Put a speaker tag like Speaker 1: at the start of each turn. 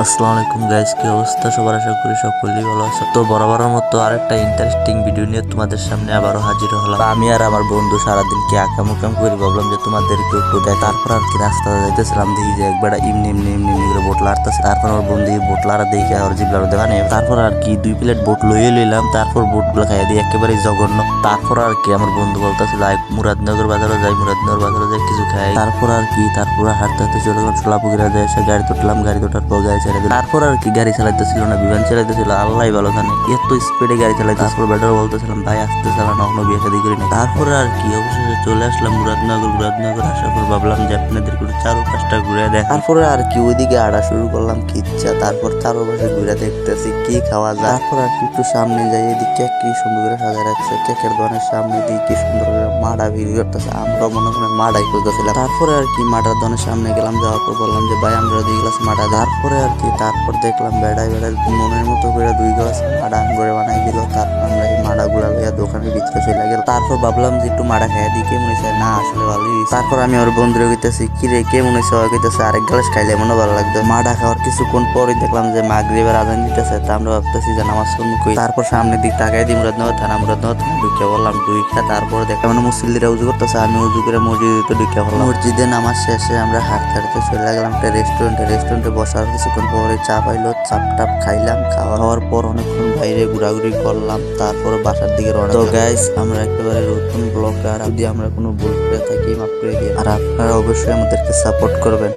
Speaker 1: আসসালামু আলাইকুম গাইস, কি অবস্থা সবার? আশা করি সকলেই ভালো আছে। তো বরাবরের মতো আরেকটা ইন্টারেস্টিং ভিডিও নিয়ে তোমাদের সামনে আবারও হাজির হলাম। আমি আর আমার বন্ধু সারাদিন কি আকাম করে ভাবলাম যে তোমাদেরকে একটু দেখ। তারপর আর কি রাস্তা যাইতেছিলাম, দেখি যে একবার এমনি করে বোট লাড়তেছে। তারপর আমার বন্ধু বোট লাড়া দেখে আর জিবলার দেখানে। তারপর আর কি 2 প্লেট বোট লইয়ে লইলাম। তারপর বোট গুলো খাইয়ে দিয়ে একেবারে জঘন্য। তারপর আর কি আমার বন্ধু বলতেছিল মুরাদনগর বাজারে যাই কিছু খাই। তারপর হাঁটতে হাঁটতে চলে গেলাম সোলাপুকুরা যায়, সে গাড়ি তুললাম। গাড়ি তোটার পর গাড়ি ছেড়ে দিল। তারপর আর কি গাড়ি চালাইতেছিল না, বিমান চালাইতেছিল। আল্লাহ ভালো জানে এত স্পিডে গাড়ি চালাই। তারপর বেটার বলতেছিলাম ভাই আসতে চালানো, এখনো বিয়ে শাদী করি না। তারপরে আর কি অবশেষে চলে আসলাম মুরাদনগর আসার পর ভাবলাম যে আপনাদের একটু 4-5টা ঘুরে দেখ। তারপরে আর কি ওইদিকে আড়া শুরু করলাম খিচ্ছা। তারপর চারপাশে ঘুরে দেখতেছি কি খাওয়া যায়। তারপর আর কি একটু সামনে যাই, এদিকে কি সুন্দর করে সাজায় রাখছে কেকের দোকানের সামনে দিয়ে, কি সুন্দর করে মাডা ভিড় করতেছে। আমরা মনে মনে মাডাই খুঁজতেছিলাম। তারপরে আর কি মাডার দোকানের সামনে গেলাম, যাওয়ার পর বললাম যে ভাই আমরা 2 গ্লাস মাডা। তারপরে আর কি দেখলাম বেড়াই মনের মতো করে 2 গ্লাস মাডা করে বানাই দিল। তারপর আমরা এই মাডা গুলা লইয়া দোকানের ভিতরে চলে গেল। তারপর ভাবলাম যে একটু মাডা খাইয়া দিই, কে মনে হয় না আসলে ভালোই হয়েছে। তারপর আমি ওর বন্ধুরে কইতেছি কি রে কে মনে হয় কইতেছে আরেক গ্লাস খাইলে মনে ভালো লাগতো। মাডা খাওয়ার কিছুক্ষণ পরই দেখলাম যে মাগরিবের আজান দিতেছে। তা আমরা ভাবতেছি যে নামাজ পড়বো কই। তারপর সামনের দিক তাকাই দিই মুরাদনগর থানা ঢুকে বললাম ঢুইখা। তারপর দেখলাম মানে মুসল্লিরা উজু করতেছে, আমি উজু করে মসজিদে ঢুকে বললাম। মসজিদে নামাজ শেষে আমরা হাঁটতে হাঁটতে চলে গেলাম একটা রেস্টুরেন্টে বসার কিছুক্ষণ পরে চা পাইলো, চাপ টাপ খাইলাম। খাওয়ার পর অনেকক্ষণ বাইরে ঘোরাঘুরি করলাম। তারপরে বাসার দিকে রওনা। তো গাইস আমরা একেবারে নতুন ব্লগার, যদি আমরা কোনো ভুল করে থাকি মাফ করে দিই। আর আপনারা অবশ্যই আমাদেরকে সাপোর্ট করবেন।